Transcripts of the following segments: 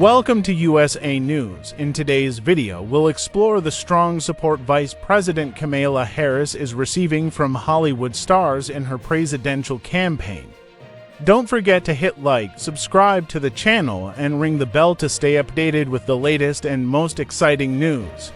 Welcome to USA News. In today's video, we'll explore the strong support Vice President Kamala Harris is receiving from Hollywood stars in her presidential campaign. Don't forget to hit like, subscribe to the channel, and ring the bell to stay updated with the latest and most exciting news.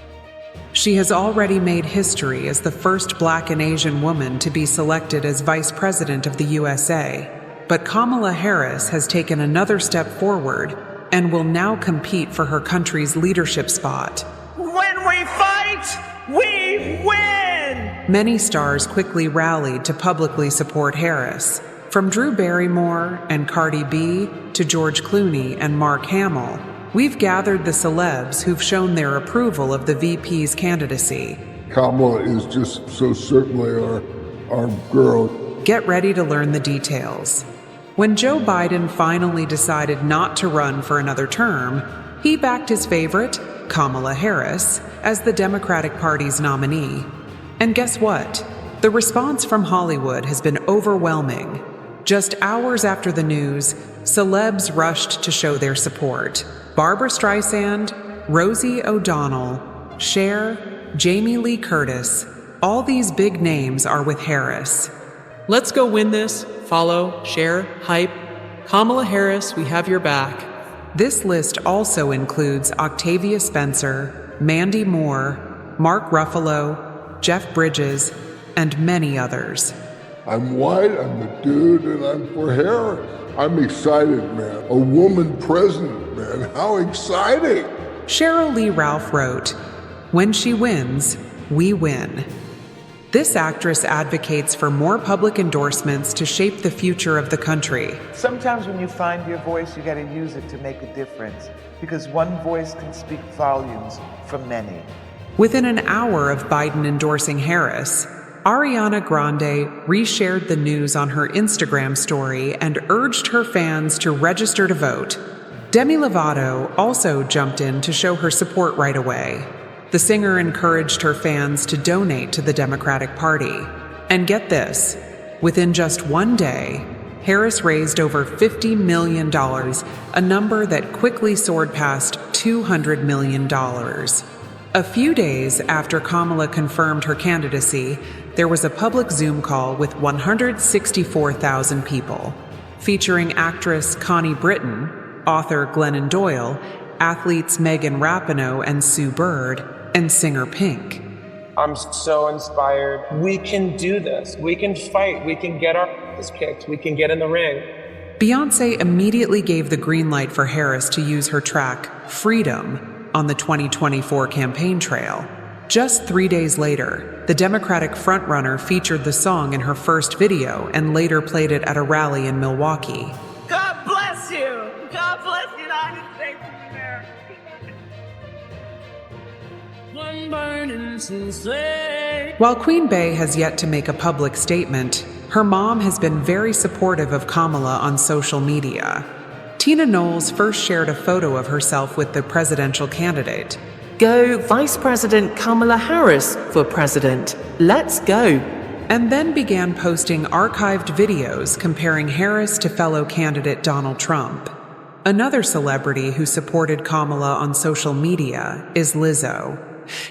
She has already made history as the first Black and Asian woman to be selected as Vice President of the USA. But Kamala Harris has taken another step forward and will now compete for her country's leadership spot. When we fight, we win! Many stars quickly rallied to publicly support Harris. From Drew Barrymore and Cardi B to George Clooney and Mark Hamill, we've gathered the celebs who've shown their approval of the VP's candidacy. Kamala is just so certainly our girl. Get ready to learn the details. When Joe Biden finally decided not to run for another term, he backed his favorite, Kamala Harris, as the Democratic Party's nominee. And guess what? The response from Hollywood has been overwhelming. Just hours after the news, celebs rushed to show their support. Barbra Streisand, Rosie O'Donnell, Cher, Jamie Lee Curtis, all these big names are with Harris. Let's go win this. Follow, share, hype. Kamala Harris, we have your back. This list also includes Octavia Spencer, Mandy Moore, Mark Ruffalo, Jeff Bridges, and many others. I'm white, I'm a dude, and I'm for Harris. I'm excited, man. A woman president, man. How exciting! Cheryl Lee Ralph wrote, "When she wins, we win." This actress advocates for more public endorsements to shape the future of the country. Sometimes when you find your voice, you gotta use it to make a difference, because one voice can speak volumes for many. Within an hour of Biden endorsing Harris, Ariana Grande reshared the news on her Instagram story and urged her fans to register to vote. Demi Lovato also jumped in to show her support right away. The singer encouraged her fans to donate to the Democratic Party. And get this, within just one day, Harris raised over $50 million, a number that quickly soared past $200 million. A few days after Kamala confirmed her candidacy, there was a public Zoom call with 164,000 people, featuring actress Connie Britton, author Glennon Doyle, athletes Megan Rapinoe and Sue Bird, and singer Pink. I'm so inspired. We can do this. We can fight. We can get our asses kicked. We can get in the ring. Beyoncé immediately gave the green light for Harris to use her track, Freedom, on the 2024 campaign trail. Just 3 days later, the Democratic frontrunner featured the song in her first video and later played it at a rally in Milwaukee. God bless you! God bless the United States of America! While Queen Bey has yet to make a public statement, her mom has been very supportive of Kamala on social media. Tina Knowles first shared a photo of herself with the presidential candidate. Go Vice President Kamala Harris for president. Let's go. And then began posting archived videos comparing Harris to fellow candidate Donald Trump. Another celebrity who supported Kamala on social media is Lizzo.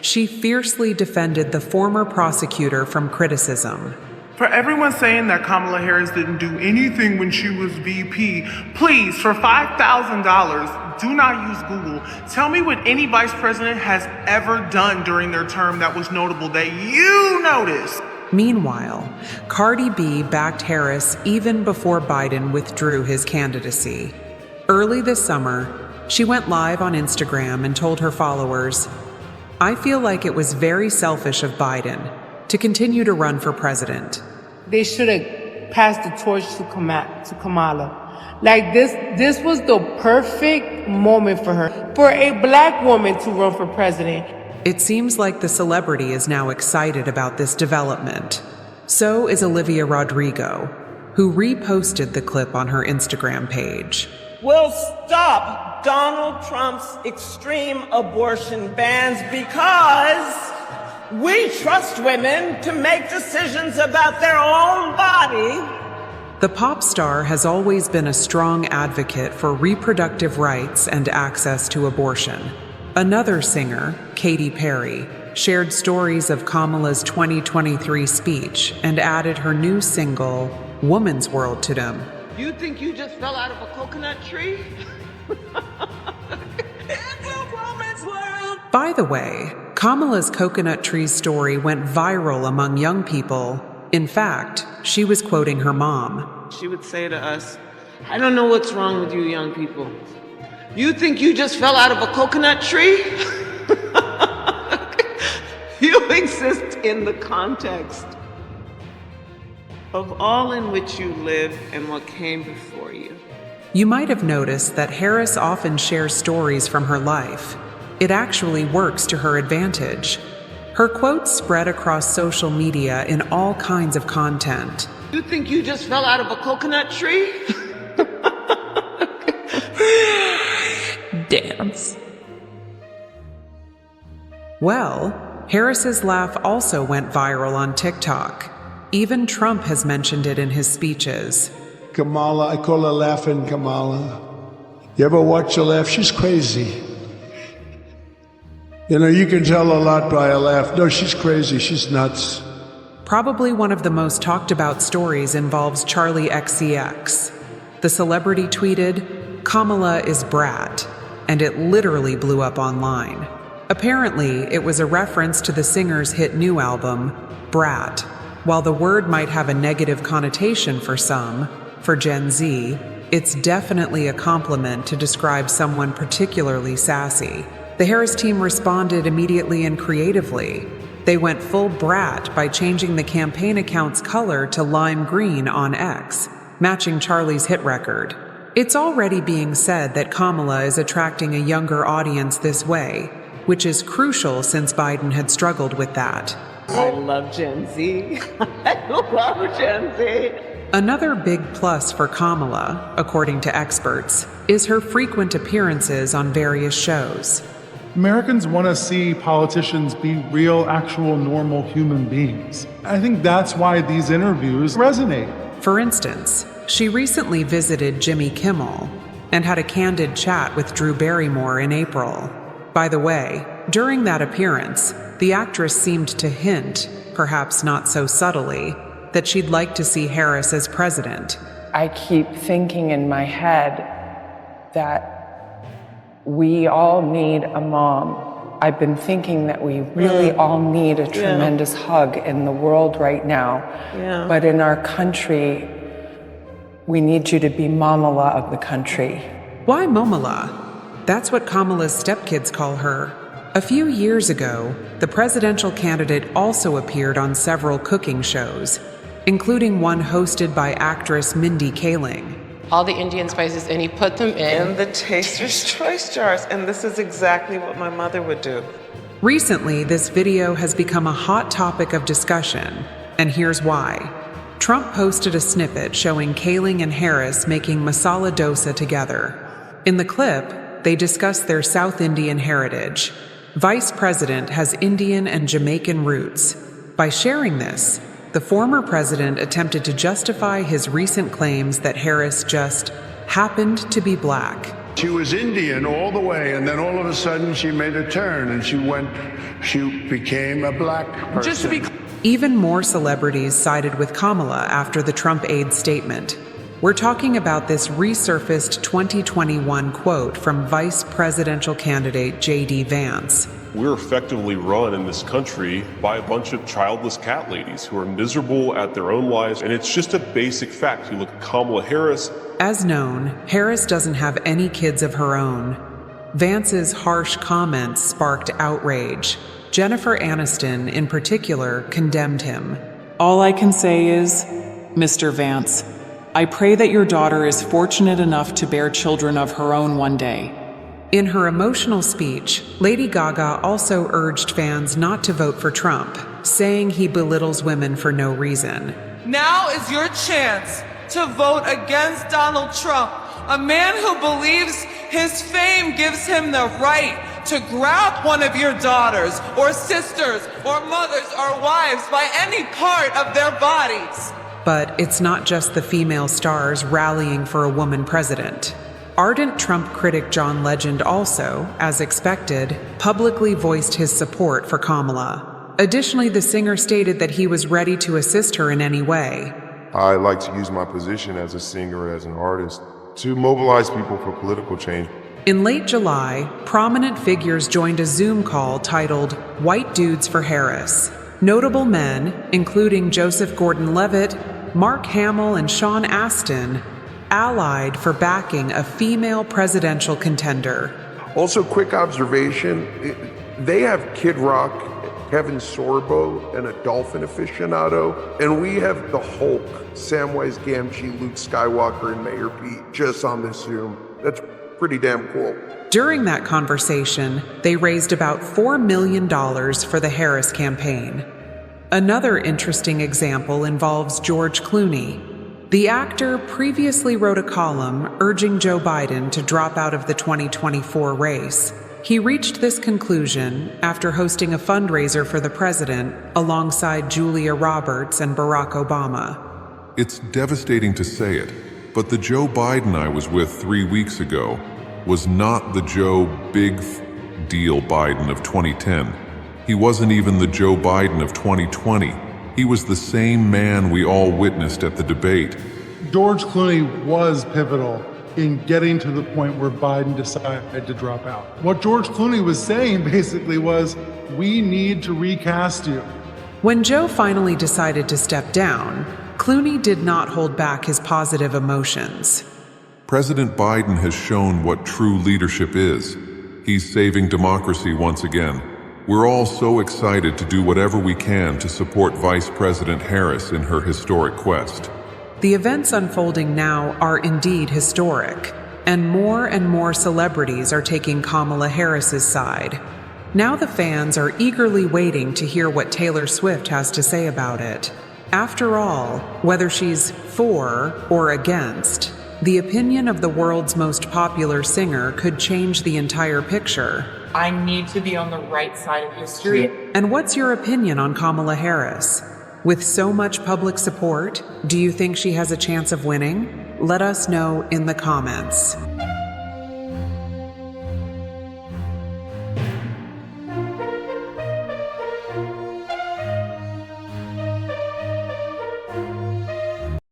She fiercely defended the former prosecutor from criticism. For everyone saying that Kamala Harris didn't do anything when she was VP, please, for $5,000, do not use Google. Tell me what any vice president has ever done during their term that was notable that you noticed. Meanwhile, Cardi B backed Harris even before Biden withdrew his candidacy. Early this summer, she went live on Instagram and told her followers, "I feel like it was very selfish of Biden to continue to run for president. They should have passed the torch to Kamala. Like this was the perfect moment for her, for a Black woman to run for president." It seems like the celebrity is now excited about this development. So is Olivia Rodrigo, who reposted the clip on her Instagram page. We'll stop Donald Trump's extreme abortion bans because we trust women to make decisions about their own body The pop star has always been a strong advocate for reproductive rights and access to abortion. Another singer, Katy Perry, shared stories of Kamala's 2023 speech and added her new single, Woman's World, to them. You think you just fell out of a coconut tree? By the way, Kamala's coconut tree story went viral among young people. In fact, she was quoting her mom. She would say to us, I don't know what's wrong with you young people. You think you just fell out of a coconut tree? You exist in the context of all in which you live and what came before you. You might have noticed that Harris often shares stories from her life. It actually works to her advantage. Her quotes spread across social media in all kinds of content. You think you just fell out of a coconut tree? Dance. Well, Harris's laugh also went viral on TikTok. Even Trump has mentioned it in his speeches. Kamala, I call her Laughing Kamala. You ever watch her laugh? She's crazy. You know, you can tell a lot by her laugh. No, she's crazy. She's nuts. Probably one of the most talked about stories involves Charlie XCX. The celebrity tweeted, "Kamala is brat," and it literally blew up online. Apparently, it was a reference to the singer's hit new album, Brat. While the word might have a negative connotation for some, for Gen Z, it's definitely a compliment to describe someone particularly sassy. The Harris team responded immediately and creatively. They went full brat by changing the campaign account's color to lime green on X, matching Charlie's hit record. It's already being said that Kamala is attracting a younger audience this way, which is crucial since Biden had struggled with that. I love Gen Z. I love Gen Z. Another big plus for Kamala, according to experts, is her frequent appearances on various shows. Americans want to see politicians be real, actual, normal human beings. I think that's why these interviews resonate. For instance, she recently visited Jimmy Kimmel and had a candid chat with Drew Barrymore in April. By the way, during that appearance, the actress seemed to hint, perhaps not so subtly, that she'd like to see Harris as president. I keep thinking in my head that we all need a mom. I've been thinking that we really all need a tremendous hug in the world right now. Yeah. But in our country, we need you to be Mamala of the country. Why Momala? That's what Kamala's stepkids call her. A few years ago, the presidential candidate also appeared on several cooking shows, including one hosted by actress Mindy Kaling. All the Indian spices, and he put them in the Taster's Choice jars, and this is exactly what my mother would do. Recently, this video has become a hot topic of discussion, and here's why. Trump posted a snippet showing Kaling and Harris making masala dosa together. In the clip, they discuss their South Indian heritage. Vice President has Indian and Jamaican roots. By sharing this, the former president attempted to justify his recent claims that Harris just happened to be black. She was Indian all the way, and then all of a sudden she made a turn and she became a black person. Just to be Even more celebrities sided with Kamala after the Trump aide statement. We're talking about this resurfaced 2021 quote from Vice Presidential candidate J.D. Vance. We're effectively run in this country by a bunch of childless cat ladies who are miserable at their own lives, and it's just a basic fact. You look at Kamala Harris. As known, Harris doesn't have any kids of her own. Vance's harsh comments sparked outrage. Jennifer Aniston, in particular, condemned him. All I can say is, Mr. Vance, I pray that your daughter is fortunate enough to bear children of her own one day. In her emotional speech, Lady Gaga also urged fans not to vote for Trump, saying he belittles women for no reason. Now is your chance to vote against Donald Trump, a man who believes his fame gives him the right to grab one of your daughters or sisters or mothers or wives by any part of their bodies. But it's not just the female stars rallying for a woman president. Ardent Trump critic John Legend also, as expected, publicly voiced his support for Kamala. Additionally, the singer stated that he was ready to assist her in any way. I like to use my position as a singer, as an artist, to mobilize people for political change. In late July, prominent figures joined a Zoom call titled White Dudes for Harris. Notable men, including Joseph Gordon-Levitt, Mark Hamill, and Sean Astin, allied for backing a female presidential contender. Also, quick observation, they have Kid Rock, Kevin Sorbo, and a dolphin aficionado, and we have the Hulk, Samwise Gamgee, Luke Skywalker, and Mayor Pete just on this Zoom. That's pretty damn cool. During that conversation, they raised about $4 million for the Harris campaign. Another interesting example involves George Clooney. The actor previously wrote a column urging Joe Biden to drop out of the 2024 race. He reached this conclusion after hosting a fundraiser for the president alongside Julia Roberts and Barack Obama. It's devastating to say it, but the Joe Biden I was with 3 weeks ago was not the Joe Big Deal Biden of 2010. He wasn't even the Joe Biden of 2020. He was the same man we all witnessed at the debate. George Clooney was pivotal in getting to the point where Biden decided to drop out. What George Clooney was saying basically was, we need to recast you. When Joe finally decided to step down, Clooney did not hold back his positive emotions. President Biden has shown what true leadership is. He's saving democracy once again. We're all so excited to do whatever we can to support Vice President Harris in her historic quest. The events unfolding now are indeed historic, and more celebrities are taking Kamala Harris's side. Now the fans are eagerly waiting to hear what Taylor Swift has to say about it. After all, whether she's for or against, the opinion of the world's most popular singer could change the entire picture. I need to be on the right side of history. And what's your opinion on Kamala Harris? With so much public support, do you think she has a chance of winning? Let us know in the comments.